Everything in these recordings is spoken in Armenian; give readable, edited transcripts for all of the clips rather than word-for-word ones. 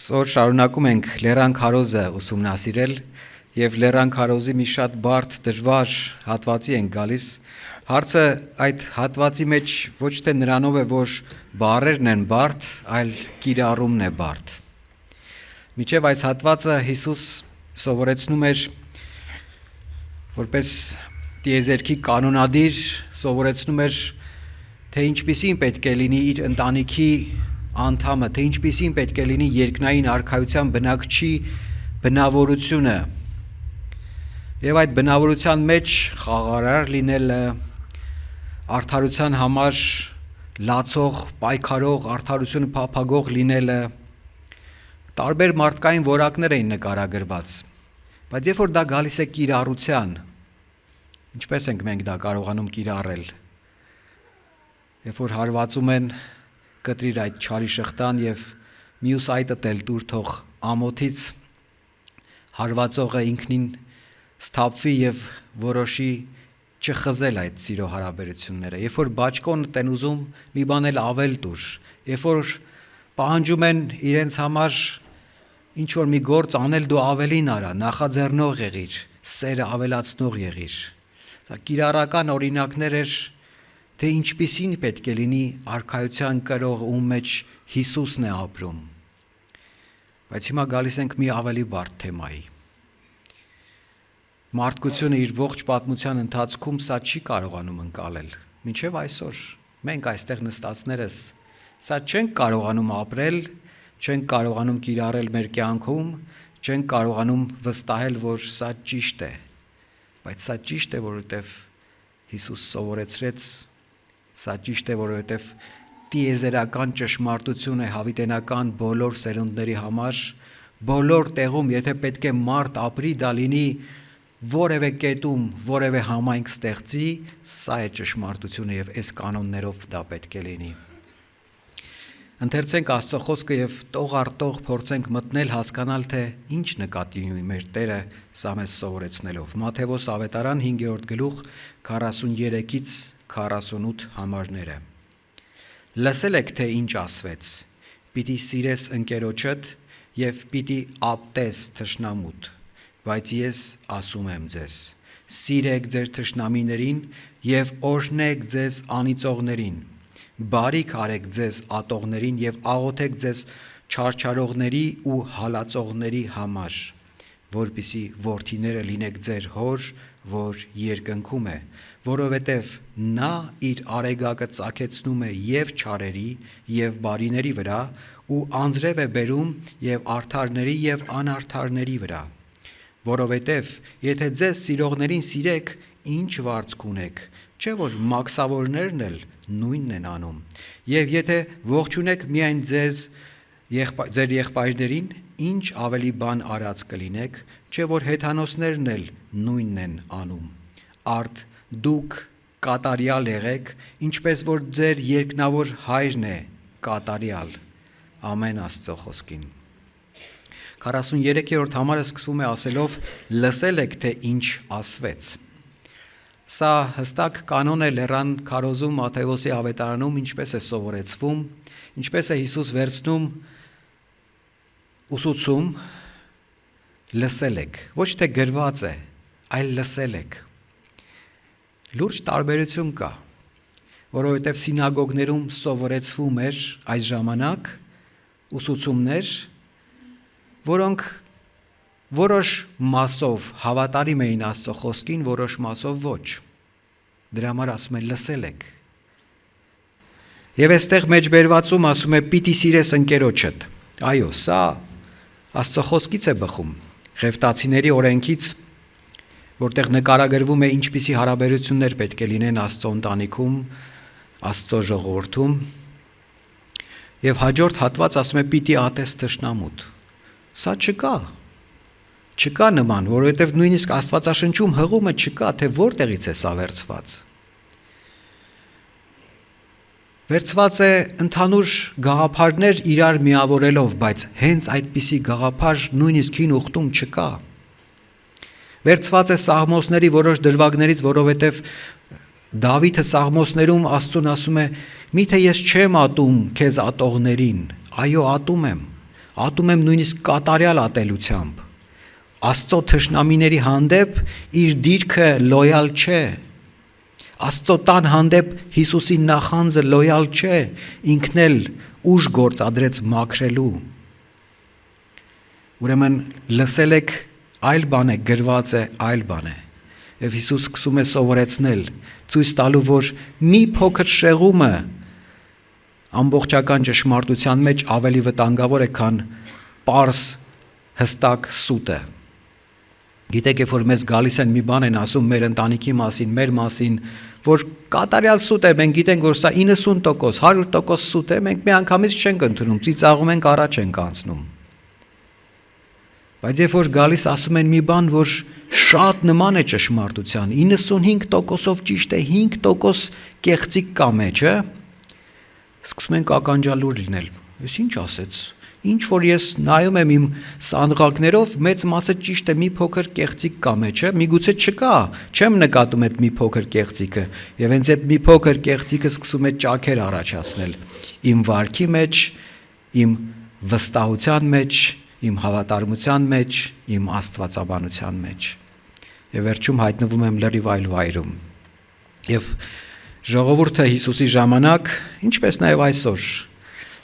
Այսօր շարունակում ենք Լեռան քարոզը ուսումնասիրել եւ Լեռան քարոզի մի շատ բարդ դժվար հատվածի ենք գալիս։ Հարցը այդ հատվածի մեջ ոչ թե նրանով է, որ բառերն են բարդ, այլ կիրառումն է բարդ։ Մինչև այս հատվածը Հիսուս սովորեցնում էր որպես տիեզերքի կանոնադիր սովորեցնում էր, թե ինչպիսին պետք է լինի իր ընտանիքի անդամը, թե ինչպիսին պետք է լինի երկնային արքայության բնակչի բնավորությունը եւ այդ բնավորության մեջ խաղարար լինելը, արդարության համար լացող, պայքարող, արդարությունը փափագող լինելը, տարբեր մարդկային որակներ էին նկարագրված, բայց երբ որ դա գալիս է կիրառության, ինչպես ենք մենք դա կարողանում կիրառել, երբ որ հարվածում են կտրիր այդ չարի շղթան եւ մյուս այտդ էլ դուր թող ամոթից հարվածողը ինքնին սթափվի եւ որոշի չխզել այդ սիրո հարաբերությունները, երբ որ բաճկոնդ են ուզում մի բան էլ ավել դուր, երբ որ պահանջում են իրենց համար ինչ որ մի գործ անել դու ավելին արա, նախաձեռնող եղիր, սերը ավելացնող եղիր։ Սա կիրառական օրինակներ էր, թե ինչպիսին պետք է լինի արքայության կրող, ում մեջ Հիսուսն է ապրում։ Բայց հիմա գալիս ենք մի ավելի բարդ թեմայի։ Մարդկությունը իր ողջ պատմության ընթացքում սա չի կարողանում ընկալել։ Մինչև այսօր մենք այստեղ նստածներս սա չենք կարողանում ապրել, չենք կարողանում կիրառել մեր կյանքում, չենք կարողանում վստահել, որ սա ճիշտ է։ Բայց սա ճիշտ է, որովհետև Հիսուս սովորեցրեց, սա ճիշտ է, որովհետև տիեզերական ճշմարտություն է հավիտենական բոլոր սերունդների համար, բոլոր տեղում, եթե պետք է մարդ ապրի, դա լինի որևէ կետում, որևէ համայնք ստեղծի, սա է ճշմարտությունը եւ այս կանոններով դա պետք է լինի։ Ընթերցենք Աստծո խոսքը եւ տող առ տող փորձենք մտնել, հասկանալ, թե ինչ նկատի ունի մեր Տերը սա մեզ սովորեցնելով։ Մատթեոս ավետարան 5-րդ գլուխ 43-ից 48 համարները։ Լսել եք, թե ինչ ասվեց. պիտի սիրես ընկերոջդ եւ պիտի ապտես թշնամուդ, բայց ես ասում եմ ձեզ. սիրեք ձեր թշնամիներին եւ օրհնեք ձեզ անիծողներին, բարիք արեք ձեզ ատողներին եւ աղոթեք ձեզ չարչարողների ու հալածողների համար, որպիսի որդիները լինեք ձեր հոր, որ երկնքում է, որովհետև նա իր արեգակը ծագեցնում է եւ չարերի եւ բարիների վրա ու անձրև է բերում եւ արդարների եւ անարդարների վրա, որովհետև եթե ձեզ սիրողներին սիրեք, ինչ վարձք ունեք, չէ որ մաքսավորներն էլ նույնն են անում, եւ եթե ողջունեք միայն ձեր եղբայրներին, ինչ ավելի բան արած կլինեք, չէ որ հեթանոսներն էլ նույնն են անում, արդ դուք կատարյալ եղեք, ինչպես որ ձեր երկնավոր հայրն է կատարյալ։ Ամեն Աստծո խոսքին։ 43-րդ համարը սկսվում է ասելով. լսել եք, թե ինչ ասվեց։ Սա հստակ կանոն է Լեռան քարոզում Մատթեոսի ավետարանում, ինչպես է սովորեցվում, ինչպես է Հիսուս վերցնում ուսուցում, լսել եք, ոչ թե գրված է, այլ լսել եք։ Լուրջ տարբերություն կա, որովհետև սինագոգներում սովորեցվում էր այս ժամանակ ուսուցումներ, որոնք որոշ մասով հավատարիմ էին Աստծո խոսքին, որոշ մասով ոչ։ Դրա համար ասում է լսել եք։ Եվ այստեղ մեջբերվածում ասում է պիտի սիրես ընկերոջդ։ Այո, սա Աստծո խոսքից է բխում, Ղևտացիների օրենքից, որտեղ նկարագրվում է ինչպիսի հարաբերություններ պետք է լինեն Աստծո ընտանիքում, Աստծո ժողովրդում, եւ հաջորդ հատված ասում է պիտի ատես թշնամուդ։ Սա չկա նման, որովհետև նույնիսկ Աստվածաշնչում հղումը չկա, թե որտեղից է սա վերցված։ Վերցված է ընդհանուր գաղափարներ իրար միավորելով, բայց հենց այդպիսի գաղափար նույնիսկ հին ուխտում չկա։ Վերցված է Սաղմոսների որոշ դրվագներից, որովհետև Դավիթը Սաղմոսներում Աստծուն ասում է. միթե ես չեմ ատում քեզ ատողներին, այո ատում եմ, ատում եմ նույնիսկ կատարյալ ատելությամբ։ Աստծո թշնամիների հանդեպ իր դիրքը լոյալ չէ։ Աստծո տան հանդեպ Հիսուսի նախանձը լոյալ չէ, ինքն էլ ուժ գործադրեց մաքրելու։ Ուրեմն լսել եք այլ բան է, գրված է այլ բան է։ Եվ Հիսուս սկսում է սովորեցնել, ցույց տալու, որ մի փոքր շեղումը ամբողջական ճշմարտության մեջ ավելի վտանգավոր է, քան պարզ հստակ սուտը։ Գիտեք, երբ որ մեզ գալիս են մի բան են ասում մեր ընտանիքի մասին, մեր մասին, որ կատարյալ սուտ է, մենք գիտենք, որ սա 90%, 100% սուտ է, մենք միանգամից չենք ընդունում, ծիծաղում ենք, առաջ ենք անցնում։ Բայց երբ որ գալիս ասում են մի բան, որ շատ նման է ճշմարտության, 95%-ով ճիշտ է, 5% կեղծիք կա մեջը, սկսում ենք ականջալուր լինել։ Ես ինչ ասեց։ Ինչ որ ես նայում եմ իմ սանդղակներով, մեծ մասը ճիշտ է, մի փոքր կեղծիք կա մեջը, միգուցե չկա, չեմ նկատում այդ մի փոքր կեղծիկը, եւ հենց այդ մի փոքր կեղծիկը սկսում է ճաքեր առաջացնել իմ վարքի մեջ, իմ վստահության մեջ, իմ հավատարմության մեջ, իմ աստվածաբանության մեջ։ Եվ վերջում հայտնվում եմ լրիվ այլ վայրում։ Եվ ժողովուրդը Հիսուսի ժամանակ, ինչպես նաև այսօր,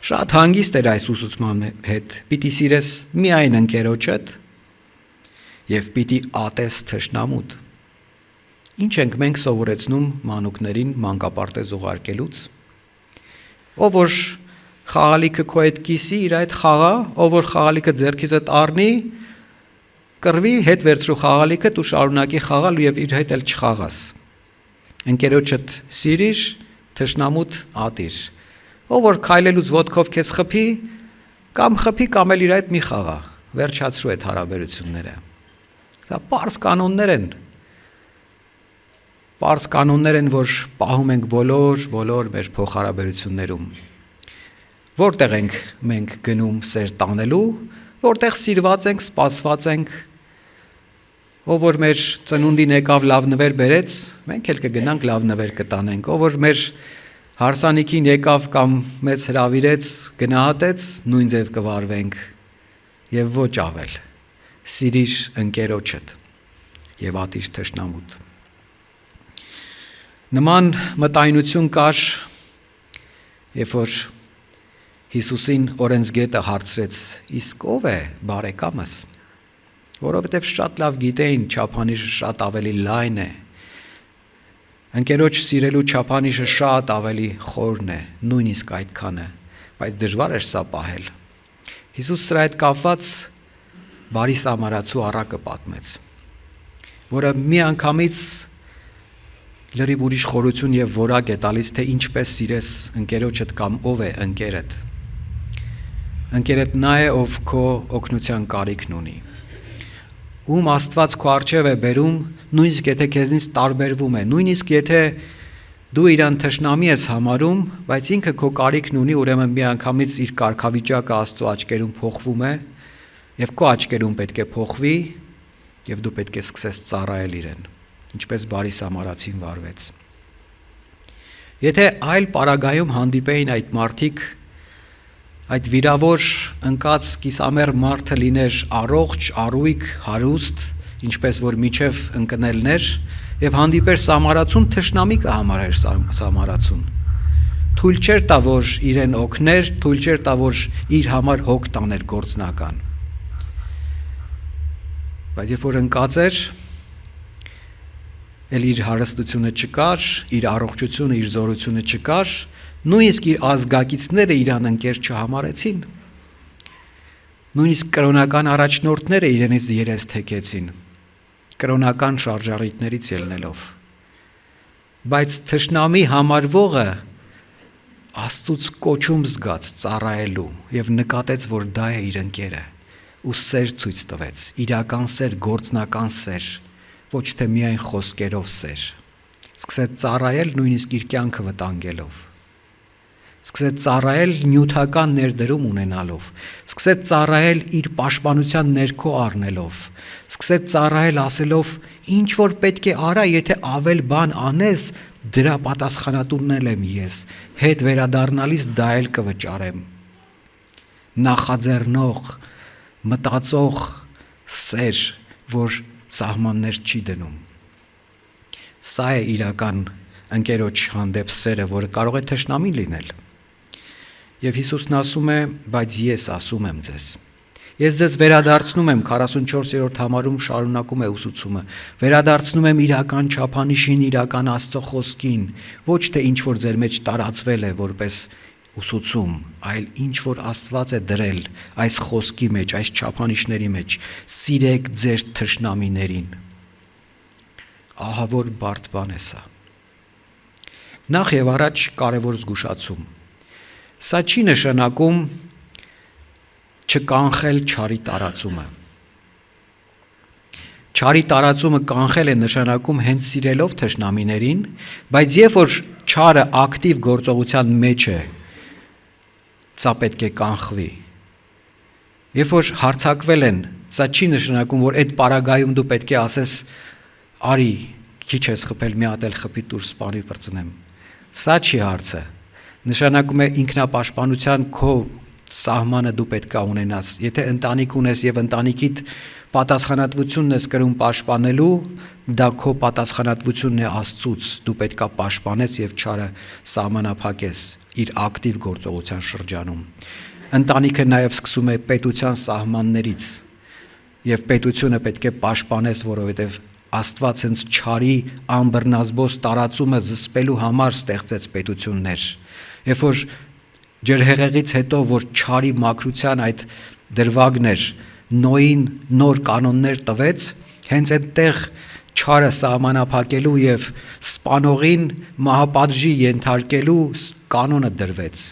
շատ հանգիստ էր այս ուսուցման հետ, պիտի սիրես միայն ընկերոջդ և պիտի ատես թշնամուդ։ Ինչ ենք մենք սովորեցնում մանուկներին մանկապարտեզ ուղարկելուց, ով որ խաղալիքը քո հետ կիսի, իր այդ խաղա, ով որ խաղալիքը ձեռքիզդ առնի, կռվի, հետ վերցրու խաղալիքը, դու շարունակի խաղալ և իր հետ էլ չխաղաս։ Ընկերոջդ սիրիր, թշնամուդ ատիր։ Ով որ քայլելուց ոտքով քեզ խփի, կամ էլ իր այդ մի խաղա, վերջացրու այդ հարաբերությունները։ Սա պարզ կանոններ են, որ պահում ենք բոլոր մեր փոխհարաբերություններում։ Որտեղ ենք մենք գնում սեր տանելու, որտեղ սիրված ենք, սպասված ենք, ով որ մեր ծնունդին եկավ լավ նվեր բերեց, մենք էլ կգնանք լավ նվեր կտանենք, ով որ մեր հարսանիքին եկավ կամ մեզ հրավիրեց, գնահատեց, նույն ձև կվարվենք և ոչ ավել, սիրիր ընկերոջդ և ատիր թշնամուդ։ Նման մտայնություն կար, երբ որ Հիսուսին օրենսգետը հարցրեց, իսկ ով է բարեկամս, որովհետև շատ լավ գիտեին չափանիշը շատ ավելի լայն է, ընկերոջ սիրելու չափանիշը շատ ավելի խորն է, նույնիսկ այդքանը, բայց դժվար էր սա պահել։ Հիսուս սրա հետ կապված բարի սամարացու առակը պատմեց, որը մի անգամից լրիվ ուրիշ խորություն և որակ է տալիս, թե ինչպես սիրես ընկերոջդ կամ ով է ընկերդ։ Ընկերդ նա է, ով քո օգնության կարիքն ունի, ում Աստված քո առջև է բերում, նույնիսկ եթե քեզնից տարբերվում է, նույնիսկ եթե դու իրան թշնամի ես համարում, բայց ինքը քո կարիքն ունի, ուրեմն միանգամից իր կարգավիճակը Աստծո աչքերում փոխվում է, և քո աչքերում պետք է փոխվի, և դու պետք է սկսես ծառայել իրեն, ինչպես բարի սամարացին վարվեց։ Եթե այլ պարագայում հանդիպեին այդ մարդիկ, այդ վիրավոր ընկած կիսամեռ մարդը լիներ առողջ, առույգ, հարուստ, ինչպես որ միջև ընկնելներ, և հանդիպեր սամարացուն, թշնամի կհամարեր սամարացուն։ Թույլ չէր տա, որ իրեն օգներ, թույլ չէր տա, որ իր համար հոգ տաներ գործնական։ Բայց երբ որ ընկած էր, էլ իր հարստությունը չկար, իր առողջությունը, իր զորությունը չկար, նույնիսկ իր ազգակիցները իրան ընկեր չհամարեցին, նույնիսկ կրոնական առաջնորդները իրենից երես թեքեցին, կրոնական շարժառիթներից ելնելով, բայց թշնամի համարվողը Աստծուց կոչում զգաց ծառայելու և նկատեց, որ դա է իր ընկերը ու սեր ցույց տվեց, իրական սեր, գործնական սեր, ոչ թե միայն խոսքերով սեր, սկսեց ծառայել նույնիսկ իր կյանքը վտանգելով, սկսեց ծառայել նյութական ներդրում ունենալով, սկսեց ծառայել իր պաշտպանության ներքո առնելով, սկսեց ծառայել ասելով, ինչ որ պետք է արա, եթե ավել բան անես, դրա պատասխանատունն եմ ես, հետ վերադառնալիս դա էլ կվճարեմ։ նախաձեռնող, մտածող սեր, որ սահմաններ չի դնում։ Սա է իրական ընկերոջ հանդեպ սերը, որը կարող է թշնամի լինել։ Եվ Հիսուսն ասում է, բայց ես ասում եմ ձեզ։ Ես ձեզ վերադարձնում եմ, 44-րդ համարում շարունակում է ուսուցումը, վերադարձնում եմ իրական չափանիշին, իրական Աստծո խոսքին, ոչ թե ինչ որ ձեր մեջ տարածվել է որպես ուսուցում, այլ ինչ որ Աստված է դրել այս խոսքի մեջ, այս չափանիշների մեջ, սիրեք ձեր թշնամիներին։ Ահա որ բարդ բան է սա։ Նախ եւ առաջ կարևոր զգուշացում։ Սա չի նշանակում չկանխել չարի տարածումը։ Չարի տարածումը կանխել է նշանակում հենց սիրելով թշնամիներին, բայց երբ որ չարը ակտիվ գործողության մեջ է, սա պետք է կանխվի։ Երբ որ հարձակվել են, սա չի նշանակում, որ այդ պարագայում դու պետք է ասես, արի, քիչ ես խփել, մի հատ էլ խփի տուր սպանի բրծնեմ։ Սա չի հարցը։ Նշանակում է ինքնապաշտպանության քո սահմանը դու պետք է ունենաս։ Եթե ընտանիք ունես եւ ընտանիքիդ պատասխանատվությունն ես կրում պաշտպանելու, դա քո պատասխանատվությունն է Աստծուց։ Դու պետք է պաշտպանես եւ չարը սահմանափակես իր ակտիվ գործողության շրջանում։ Ընտանիքը նաեւ սկսում է պետության սահմաններից եւ պետությունը պետք է պաշտպանես, որովհետեւ Աստված հենց չարի անբռնազբոս տարածումը զսպելու համար ստեղծեց պետություններ։ Երբ որ ջրհեղեղից հետո, որ չարի մաքրության այդ դրվագն էր, Նոյին նոր կանոններ տվեց, հենց այդտեղ չարը սահմանափակելու եւ սպանողին մահապատժի ենթարկելու կանոնը դրվեց։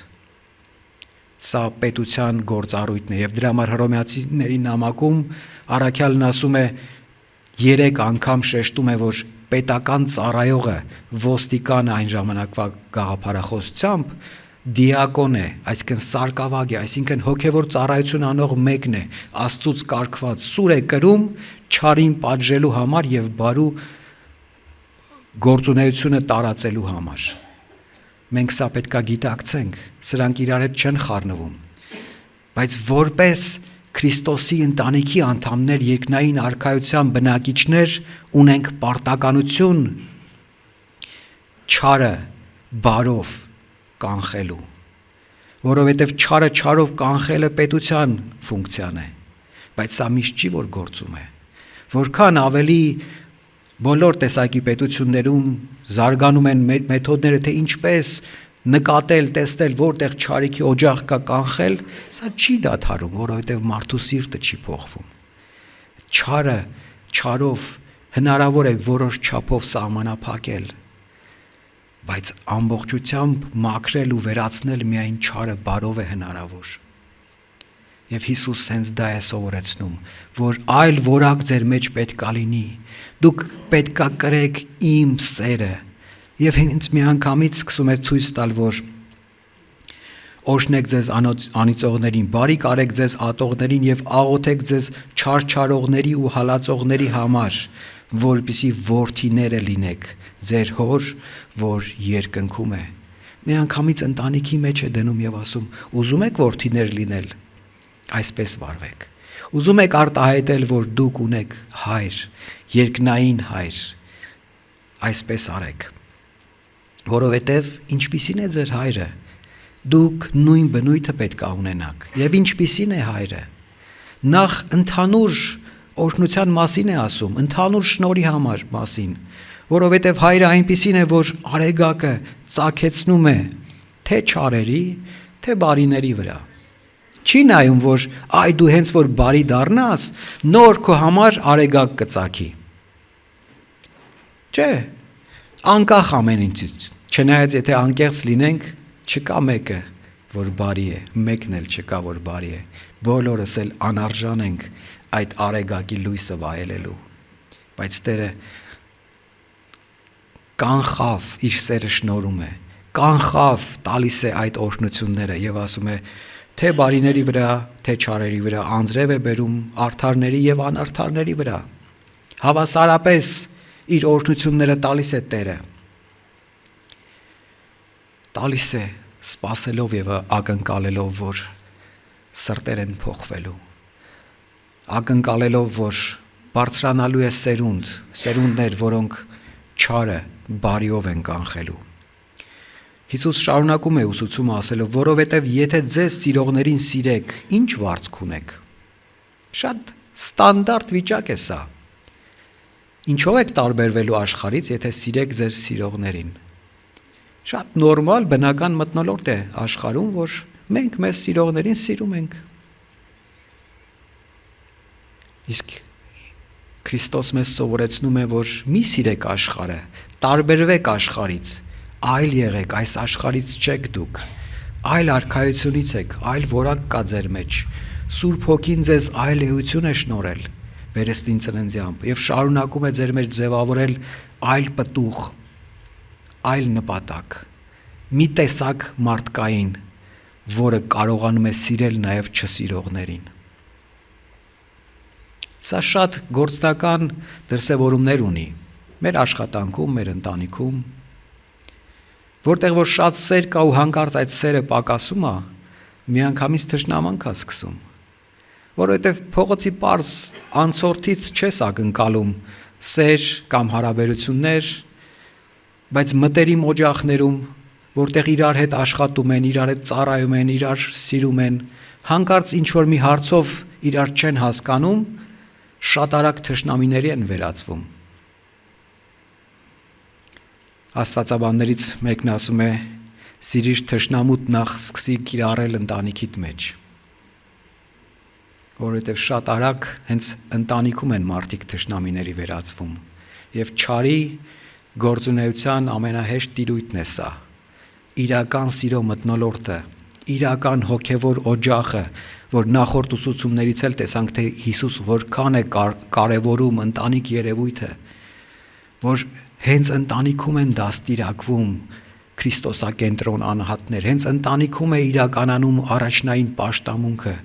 Սա պետության գործառույթն է եւ դրա համար Հռոմեացիների նամակում առաքյալն ասում է 3 անգամ շեշտում է, որ պետական ծառայողը ոստիկանը այն ժամանակվա գաղափարախոսությամբ դիակոն է, այսինքն սարկավագ է, այսինքն հոգևոր ծառայություն անող մեկն է, Աստծուց կարգված սուր է կրում չարին պատժելու համար եւ բարու գործունեությունը տարածելու համար։ Մենք սա պետք է գիտակցենք, սրանք իրար հետ չեն խառնվում, բայց որպես Քրիստոսի ընտանիքի անդամներ, երկնային արքայության բնակիչներ ունենք պարտականություն չարը բարով կանխելու, որովհետև չարը չարով կանխելը պետության ֆունկցիան է, բայց սա միշտ չի որ գործում է, որքան ավելի բոլոր տեսակի պետություններում զարգանում են մեթոդները, թե ինչպես նկատել, տեսնել, որտեղ չարիքի օջախ կա կանխել, սա չի դադարում, որովհետև մարդու սիրտը չի փոխվում։ Չարը չարով հնարավոր է որոշ չափով սահմանափակել, բայց ամբողջությամբ մաքրել ու վերացնել միայն չարը բարով է հնարավոր։ Եվ Հիսուս հենց դա է սովորեցնում, որ այլ որակ ձեր մեջ պետք է լինի, դուք պետք է կրեք իմ սերը, եւ հենց միանգամից սկսում է ցույց տալ, որ օրհնեք ձեզ անիծողներին, բարի կարեք ձեզ ատողներին եւ աղոթեք ձեզ չարչարողների ու հալածողների համար, որպեսզի որդիները լինեք ձեր հոր, որ երկնքում է։ Միանգամից ընտանիքի մեջ է դնում եւ ասում. ուզում եք որդիներ լինել, այսպես վարվեք։ Ուզում եք արտահայտել, որ դուք ունեք հայր, երկնային հայր, այսպես արեք։ Որովհետև ինչպիսին է ձեր հայրը, դուք նույն բնույթը պետք է ունենաք։ Եվ ինչպիսին է հայրը, նախ ընդհանուր օրհնության մասին է ասում, ընդհանուր շնորհի համար մասին, որովհետև հայրը այնպիսին է, որ արեգակը ծագեցնում է թե չարերի, թե բարիների վրա։ Չի նայում, որ այ դու հենց որ բարի դառնաս, նոր քո համար արեգակ կծագի։ Չէ, անկախ ամեն ինչից, չնայած եթե անկեղծ լինենք, չկա մեկը, որ բարի է, մեկն էլ չկա, որ բարի է, բոլորս էլ անարժան ենք այդ արեգակի լույսը վայելելու, բայց Տերը կանխավ իր սերը շնորհում է, կանխավ տալիս է այդ օրհնությունները եւ ասում է, թե բարիների վրա, թե չարերի վրա, անձրև է բերում արդարների եւ անարդարների վրա, հավասարապես իր օրհնությունները տալիս է Տերը, տալիս է սпасելով եւ ակնկալելով, որ սրտեր են փոխվելու, ակնկալելով, որ բարձրանալու է սերունդներ, որոնք չարը բարիով են կանխելու։ Հիսուս շարունակում է ուսուցումը ասելով, որովհետև եթե ձեզ սիրողներին սիրեք, ինչ վարձք ունեք։ Շատ ստանդարտ վիճակ է սա։ Ինչով եք տարբերվելու աշխարհից, եթե սիրեք ձեր սիրողներին։ Շատ նորմալ, բնական մթնոլորտ է աշխարհում, որ մենք մեզ սիրողներին սիրում ենք։ Իսկ Քրիստոս մեզ սովորեցնում է, որ մի սիրեք աշխարհը, տարբերվեք աշխարհից, այլ եղեք, այս աշխարհից չեք դուք, այլ արքայությունից եք, այլ որակ կա ձեր մեջ, Սուրբ Հոգին ձեզ այլ էություն է շնորհել վերստին ծննդյամբ եւ շարունակում է ձեր մեջ ձևավորել այլ պտուղ, այլ նպատակ, մի տեսակ մարդկային, որը կարողանում է սիրել նաեւ չսիրողներին։ Սա շատ գործնական դրսևորումներ ունի մեր աշխատանքում, մեր ընտանիքում, որտեղ որ շատ սեր կա ու հանկարծ այդ սերը պակասում է, միանգամից թշնամանք է սկսում, որովհետև փողոցի պարզ անցորդից չես ակնկալում սեր կամ հարաբերություններ, բայց մտերիմ օջախներում, որտեղ իրար հետ աշխատում են, իրար հետ ծառայում են, իրար սիրում են, հանկարծ ինչ-որ մի հարցով իրար չեն հասկանում, շատ արագ թշնամիների են վերածվում։ Աստվածաբաններից մեկն ասում է, սիրիր թշնամուտ նախ սկսի կիրառել ընտանիքիդ մեջ, որովհետև շատ արագ հենց ընտանիքում են մարդիկ թշնամիների վերածվում եւ չարի գործունեության ամենահեշտ տիրույթն է սա, իրական սիրո մթնոլորտը, իրական հոգևոր օջախը, որ նախորդ ուսուցումներից էլ տեսանք, թե Հիսուս որքան է կարևորում ընտանիք երևույթը, որ հենց ընտանիքում են դաստիարակվում քրիստոսակենտրոն անհատներ, հենց ընտանիքում է իրականանում առաջնային պաշտամունքը,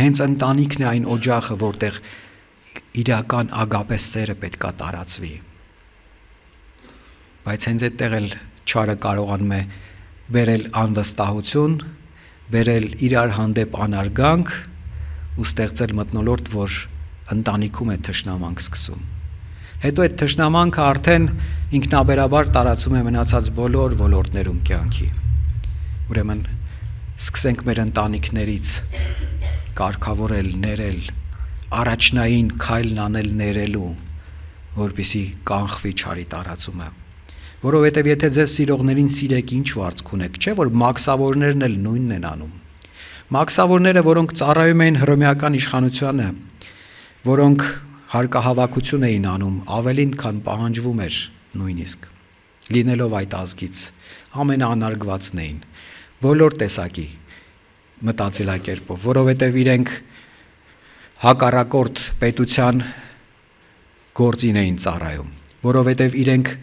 հենց ընտանիքն է այն օջախը, որտեղ իրական ագապե սերը պետքա տարածվի։ Բայց հենց այդտեղ էլ չարը կարողանում է բերել անվստահություն, բերել իրար հանդեպ անարգանք ու ստեղծել մթնոլորտ, որ ընտանիքում է թշնամանք սկսում։ Հետո այդ թշնամանքը արդեն ինքնաբերաբար տարածում է մնացած բոլոր ոլորտներում կյանքի։ Ուրեմն սկսենք մեր ընտանիքներից կարգավորել, ներել, առաջնային քայլն անել ներելու, որպեսզի կանխվի չարի տարածումը։ Որովհետև եթե ձեզ սիրողներին սիրեք, ինչ վարձք ունեք, չէ՞ որ մաքսավորներն էլ նույնն են անում։ Մաքսավորները, որոնք ծառայում էին հռոմեական իշխանությանը, որոնք հարկահավաքություն էին անում, ավելին քան պահանջվում էր նույնիսկ, լինելով այդ ազգից, ամենաանարգվածն էին, բոլոր տեսակի մտածելակերպով, որովհետև իրենք հակառակորդ պետության գործին էին ծառայում, որովհետև իրենք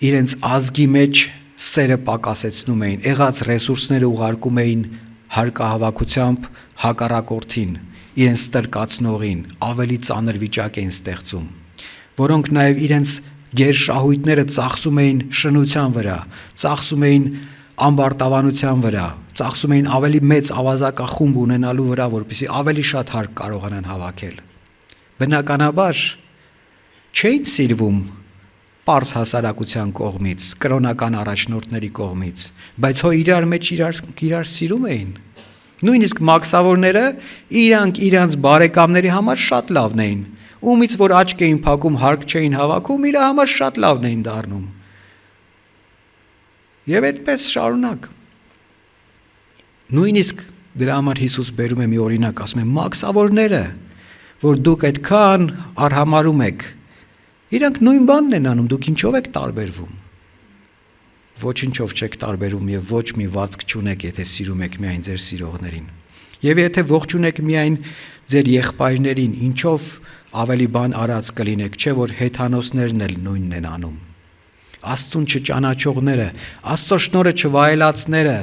իրենց ազգի մեջ սերը պակասեցնում էին, եղած ռեսուրսները ուղարկում էին հարկահավաքությամբ հակառակորդին, իրենց ստրկացնողին, ավելի ծանր վիճակ էին ստեղծում, որոնք նաև իրենց գերշահույթները ծախսում էին շնության վրա, ծախսում էին ամբարտավանության վրա, ծախսում էին ավելի մեծ ավազակախումբ ունենալու վրա, որպեսզի ավելի շատ հարկ կարողանան հավաքել։ Բնականաբար չէին սիրվում պարզ հասարակության կողմից, կրոնական առաջնորդների կողմից, բայց հո իրար մեջ իրար սիրում էին։ Նույնիսկ մաքսավորները իրանց բարեկամների համար շատ լավն էին, ումից որ աչք էին փակում, հարկ չէին հավաքում, իր համար շատ լավն էին դառնում։ Եվ այդպես շարունակ։ Նույնիսկ դրա համար Հիսուս բերում է մի օրինակ, ասում է մաքսավորները, որ դուք այդքան արհամարում եք, իրանք նույն բանն են անում, դուք ինչով եք տարբերվում։ Ոչինչով չեք տարբերում եւ ոչ մի վարձք չունեք, եթե սիրում եք միայն ձեր սիրողներին։ Եվ եթե ողջունեք միայն ձեր եղբայրներին, ինչով ավելի բան արած կլինեք, չէ՞ որ հեթանոսներն էլ նույնն են անում։ Աստծուն չճանաչողները, Աստծո շնորհը չվայելածները,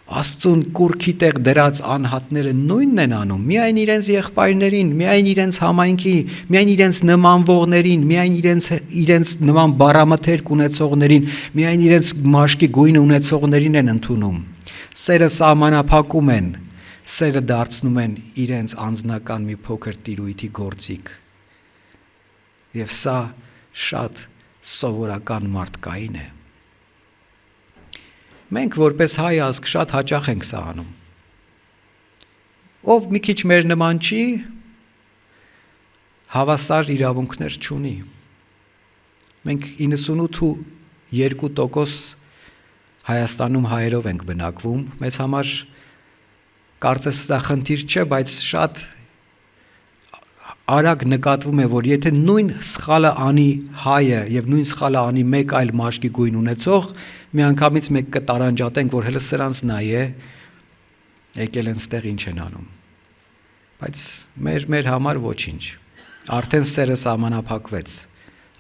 Աստծուն կուրքի տեղ դրած անհատները նույնն են անում, միայն իրենց եղբայրներին, միայն իրենց համայնքի, միայն իրենց նմանվողներին, միայն իրենց նման բառամթերք ունեցողներին, միայն իրենց մաշկի գույն ունեցողներին են ընդունում։ Սերը սահմանափակում են, սերը դարձնում են իրենց անձնական մի փոքր տիրույթի գործիք։ Եվ սա շատ սովորական մարդկային է։ Մենք որպես հայ ազգ շատ հաճախ ենք սա անում։ Ով մի քիչ մեր նման չի, հավասար իրավունքներ չունի։ Մենք 98.2% Հայաստանում հայերով ենք բնակվում, մեզ համար կարծես սա խնդիր չէ, բայց շատ արագ նկատվում է, որ եթե նույն սխալը անի հայը եւ նույն սխալը անի մեկ այլ մաշկի գույն ունեցող, միանգամից մենք կտարանջատենք, որ հենց սրանց նայ է, եկել են ստեղ ինչ են անում։ Բայց մեր համար ոչինչ։ Արդեն սերը սահմանափակվեց,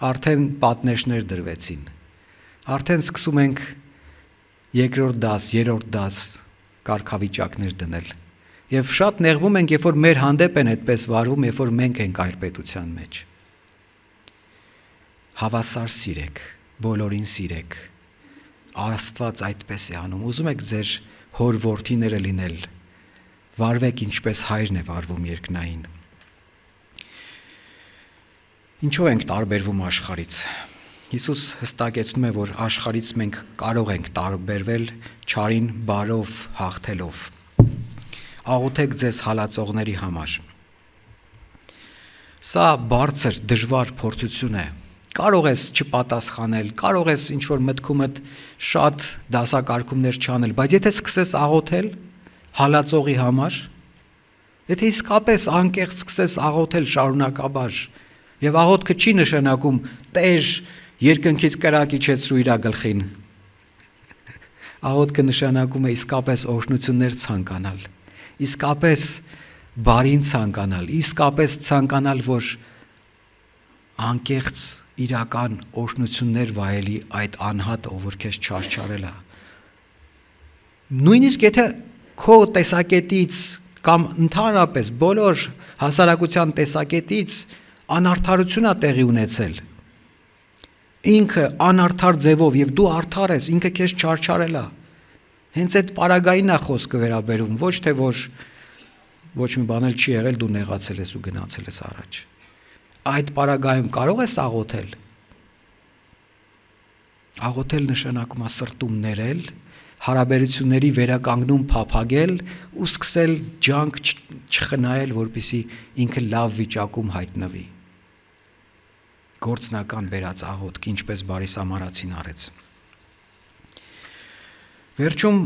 արդեն պատնեշներ դրվեցին, արդեն սկսում ենք երկրորդ դաս, երրորդ դաս կարգավիճակներ դնել։ Եվ շատ նեղվում ենք, երբ որ մեր հանդեպ են այդպես վարվում, երբ որ մենք ենք այդ պետության մեջ։ Հավասար սիրեք, բոլորին սիրեք։ Աստված այդպես է անում։ Ուզում եք ձեր հոր որդիները լինել, վարվեք ինչպես հայրն է վարվում երկնային։ Ինչու ենք տարբերվում աշխարհից։ Հիսուս հստակեցնում է, որ աշխարհից մենք կարող ենք տարբերվել չարին բարով հաղթելով։ Աղոթեք ձեզ հալածողների համար։ Սա բարձր, դժվար փորձություն է։ Կարող ես չպատասխանել, կարող ես ինչ-որ մտքումդ շատ դասակարգումներ չանել, բայց եթե սկսես աղոթել հալածողի համար, եթե իսկապես անկեղծ սկսես աղոթել շարունակաբար, եւ աղոթքը չի նշանակում Տեր երկնքից կրակ իջեցրու իր գլխին։ Աղոթքը նշանակում է իսկապես օրհնություններ ցանկանալ, իսկապես բարին ցանկանալ, իսկապես ցանկանալ, որ անկեղծ իրական օրհնություններ վայելի այդ անհատը, ով որ քեզ չարչարել է։ Նույնիսկ եթե քո տեսակետից կամ ընդհանրապես բոլոր հասարակության տեսակետից անարդարություն է տեղի ունեցել, ինքը անարդար ձևով եւ դու արդար ես, ինքը քեզ չարչարել է։ Հենց այդ պարագային է խոսքը վերաբերում, ոչ թե որ ոչ մի բան էլ չի եղել, դու նեղացել ես ու գնացել ես առաջ։ Այդ պարագայում կարող ես աղոթել։ Աղոթել նշանակում է սրտում ներել, հարաբերությունների վերականգնում փափագել ու սկսել ջանք չխնայել, որպեսզի ինքը լավ վիճակում հայտնվի։ Գործնական բերած աղոթք, ինչպես Բարի Սամարացին արեց։ Վերջում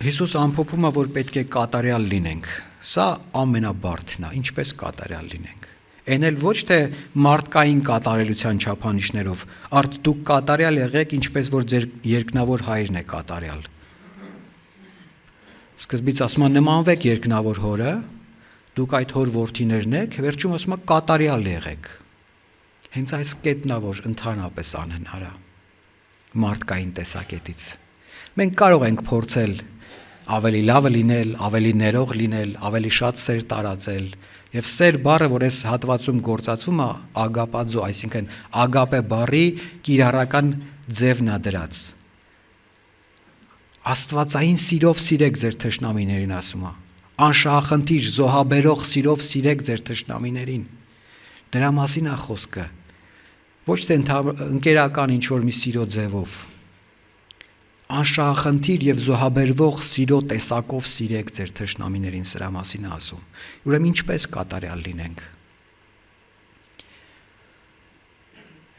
Հիսուս ամփոփում է, որ պետք է կատարյալ լինենք։ Սա ամենաբարդն է, ինչպես կատարյալ լինենք։ Այն էլ ոչ թե մարդկային կատարելության չափանիշներով, արդ դուք կատարյալ եղեք, ինչպես որ ձեր երկնավոր հայրն է կատարյալ։ Սկզբից ասում է նմանվեք երկնավոր հորը, դուք այդ հոր որդիներն եք, վերջում ասում է կատարյալ եղեք։ Հենց այս կետն է, որ ընդհանրապես անհնար է մարդկային տեսակետից։ Մենք կարող ենք փորձել ավելի լավը լինել, ավելի ներող լինել, ավելի շատ սեր տարածել, եւ սեր բառը, որ այս հատվածում գործածվում է, ագապաձո, այսինքն ագապե բառի կիրառական ձևն է դրած։ Աստվածային սիրով սիրեք ձեր թշնամիներին, ասում է։ Անշահախնդիր, զոհաբերող սիրով սիրեք ձեր թշնամիներին։ Դրա մասին է խոսքը։ Ոչ թե ընկերական ինչ-որ մի սիրո ձևով։ Անշահախնդիր եւ զոհաբերվող սիրո տեսակով սիրեք ձեր թշնամիներին, սրա մասին է ասում։ Ուրեմն ինչպես կատարյալ լինենք։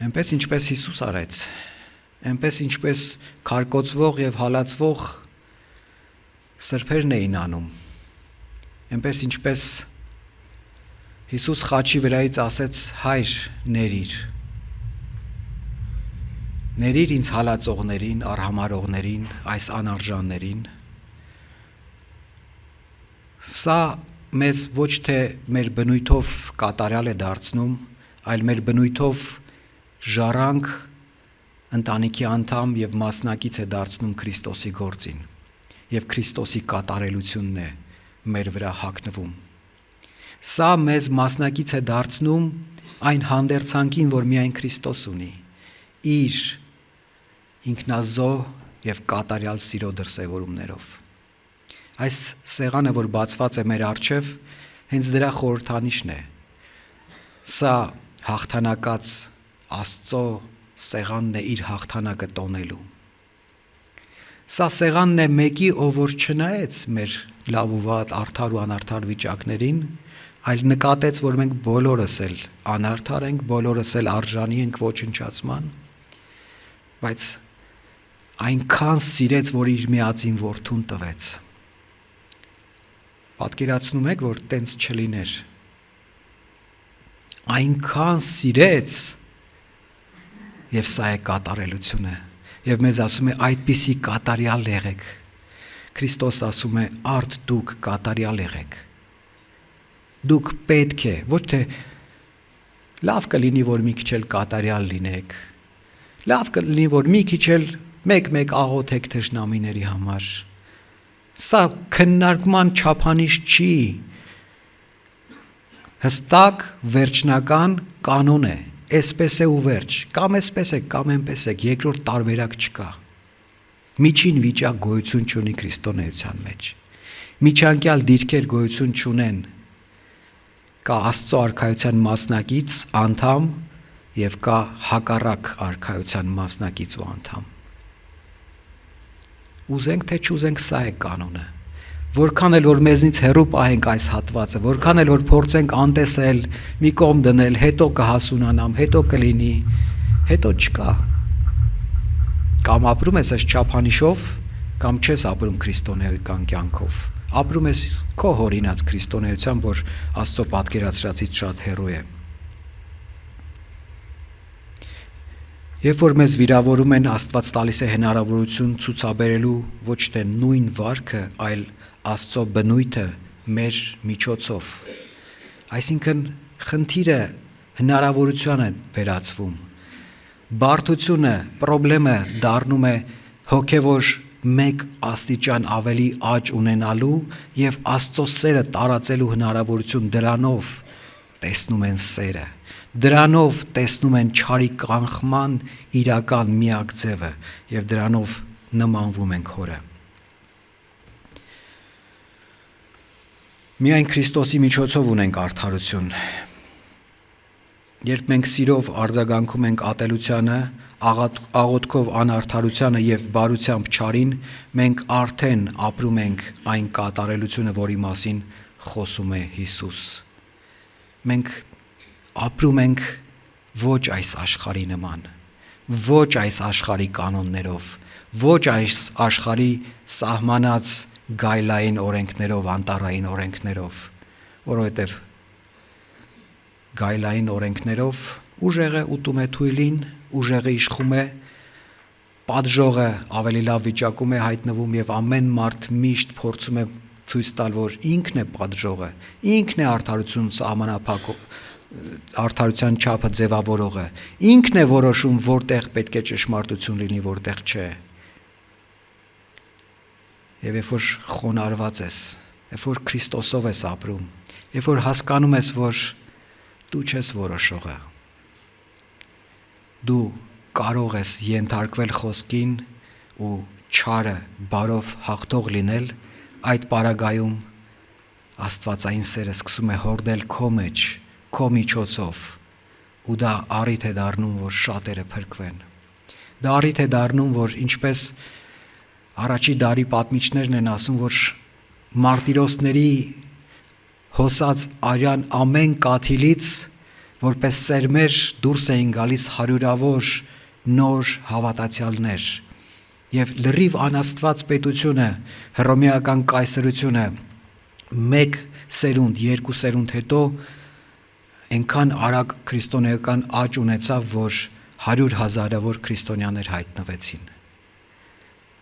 Այնպես ինչպես Հիսուս արեց, այնպես ինչպես քարկոծվող եւ հալածվող սրբերն էին անում, այնպես ինչպես Հիսուս խաչի վրայից ասեց հայր ների ինձ հալածողներին, արհամարողներին, այս անարժաններին։ Սա մեզ ոչ թե մեր բնույթով կատարյալ է դարձնում, այլ մեր բնույթով ժառանգ, ընտանիքի անդամ եւ մասնակից է դարձնում Քրիստոսի գործին, եւ Քրիստոսի կատարելությունն է մեր վրա հագնվում։ Սա մեզ մասնակից է դարձնում այն հանդերձանքին, որ միայն Քրիստոս ունի, իր ինքնազոհ եւ կատարյալ սիրո դրսևորումներով։ Այս սեղանը, որ բացված է մեր առջև, հենց դրա խորհրդանիշն է։ Սա հաղթանակած Աստծո սեղանն է իր հաղթանակը տոնելու։ Սա սեղանն է մեկի, ով որ չնայեց մեր լավ ու վատ, արդար ու անարդար վիճակներին, այլ նկատեց, որ մենք բոլորս էլ անարդար ենք, բոլորս էլ արժանի ենք ոչնչացման, բայց այնքան սիրեց, որ իր միածին որդուն տվեց։ Պատկերացնում եք, որ տենց չլիներ։ Այնքան սիրեց, եւ սա է կատարելությունը։ Եվ մեզ ասում է այդպիսի կատարյալ եղեք։ Քրիստոս ասում է արդ դուք կատարյալ եղեք։ Դուք պետք է, ոչ թե լավ կլինի, որ մի քիչ էլ կատարյալ լինեք։ Լավ կլինի, որ մի քիչ էլ մեկ-մեկ աղոթեք թշնամիների համար։ Սա քննարկման չափանիշ չի։ Հստակ վերջնական կանոն է։ Էսպես է ու վերջ, կամ էսպես է, կամ այնպես է, երկրորդ տարբերակ չկա։ Միջին վիճակ գոյություն չունի քրիստոնեության մեջ։ Միջանկյալ դիրքեր գոյություն չունեն։ Կա Աստծո արքայության մասնակից անդամ եւ կա հակառակ արքայության մասնակից ու անդամ։ Ուզենք թե չուզենք, սա է կանոնը։ Որքան էլ որ մեզնից հեռու պահենք այս հատվածը, որքան էլ որ փորձենք անտեսել, մի կողմ դնել, հետո կհասունանամ, հետո կլինի, հետո չկա։ Կամ ապրում ես այս չափանիշով, կամ չես ապրում քրիստոնեական կյանքով։ Ապրում ես քո հորինած քրիստոնեությամբ, որ Աստծո պատկերացրածից շատ հեռու է։ Երբ որ մեզ վիրավորում են, Աստված տալիս է հնարավորություն ցուցաբերելու ոչ թե նույն վարքը, այլ Աստծո բնույթը մեր միջոցով։ Այսինքն խնդիրը հնարավորության է վերածվում։ Բարդությունը, պրոբլեմը դառնում է հոգևոր մեկ աստիճան ավելի աճ ունենալու եւ Աստծո սերը տարածելու հնարավորություն, դրանով տեսնում են սերը, դրանով տեսնում են չարի կանխման իրական միակ ձևը եւ դրանով նմանվում են Հորը։ Միայն Քրիստոսի միջոցով ունենք արդարություն։ Երբ մենք սիրով արձագանքում ենք ատելությանը, աղոթքով անարդարությանը եւ բարությամբ չարին, մենք արդեն ապրում ենք այն կատարելությունը, որի մասին խոսում է Հիսուս։ Մենք ապրում ենք ոչ այս աշխարհի նման, ոչ այս աշխարհի կանոններով, ոչ այս աշխարհի սահմանած գայլային օրենքներով, անտառային օրենքներով, որովհետև գայլային օրենքներով ուժեղը ուտում է թույլին, ուժեղը իշխում է, պատժողը ավելի լավ վիճակում է հայտնվում եւ ամեն մարդ միշտ փորձում է ցույց տալ, որ ինքն է պատժողը, ինքն է արդարության չափը ձևավորողը, ինքն է որոշում որտեղ պետք է ճշմարտություն լինի, որտեղ չէ։ Եվ երբ որ խոնարհված ես, երբ որ Քրիստոսով ես ապրում, երբ որ հասկանում ես, որ դու չես որոշողը, դու կարող ես ենթարկվել խոսքին ու չարը բարով հաղթող լինել, այդ պարագայում Աստվածային սերը սկսում է հորդել քո մեջ, քո միջոցով, ու դա առիթ է դառնում, որ շատերը փրկվեն։ Դա առիթ է դառնում, որ ինչպես առաջի դարի պատմիչներն են ասում, որ մարտիրոսների հոսած արյան ամեն կաթիլից որպես սերմեր դուրս էին գալիս հարյուրավոր նոր հավատացյալներ եւ լրիվ անաստված պետությունը, հռոմեական կայսրությունը մեկ սերունդ, երկու սերունդ հետո այնքան արագ քրիստոնեական աճ ունեցավ, որ 100,000-ավոր քրիստոնյաներ հայտնվեցին,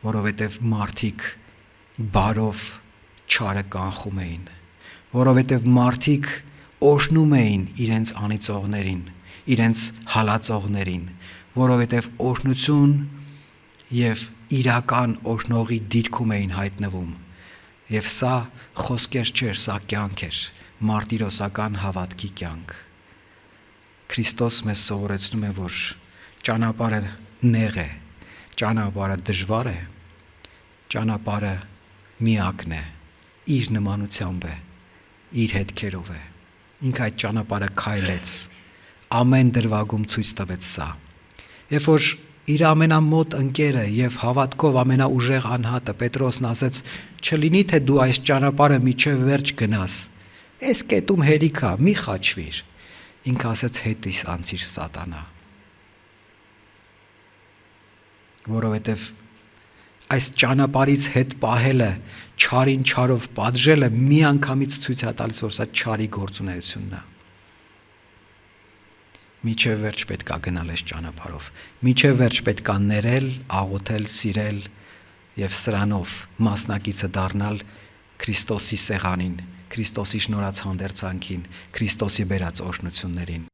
որովհետև մարդիկ բարով չարը կանխում էին, որովհետև մարդիկ օրհնում էին իրենց անիծողներին, իրենց հալածողներին, որովհետև օրհնություն եւ իրական օրհնողի դիրքում էին հայտնվում, եւ սա խոսքեր չէր, սա կյանք էր, մարտիրոսական հավատքի կյանք։ Քրիստոս մեզ սովորեցնում է, որ ճանապարհը նեղ է, ճանապարհը դժվար է, ճանապարհը միակն է, իր նմանությամբ է, իր հետքերով է։ Ինքը այդ ճանապարհը քայլեց, ամեն դրվագում ցույց տվեց սա։ Երբ որ իր ամենամոտ ընկերը եւ հավատքով ամենաուժեղ անհատը Պետրոսն ասեց. «Չլինի թե դու այս ճանապարհը միջև վերջ գնաս, այս կետում հերիք է, մի խաչվիր»։ Ինքը ասեց. «Հետիս անցիր սատանա»։ Որովհետեւ այս ճանապարհից հետ պահելը, չարին չարով պատժելը մի անգամից ցույց է տալիս, որ սա չարի գործունեությունն է։ Միջև վերջ պետք է գնալ այս ճանապարհով, միջև վերջ պետք է ներել, աղոթել, սիրել եւ սրանով մասնակիցը դառնալ Քրիստոսի սեղանին, Քրիստոսի շնորհած հանդերձանքին, Քրիստոսի բերած օրհնություններին։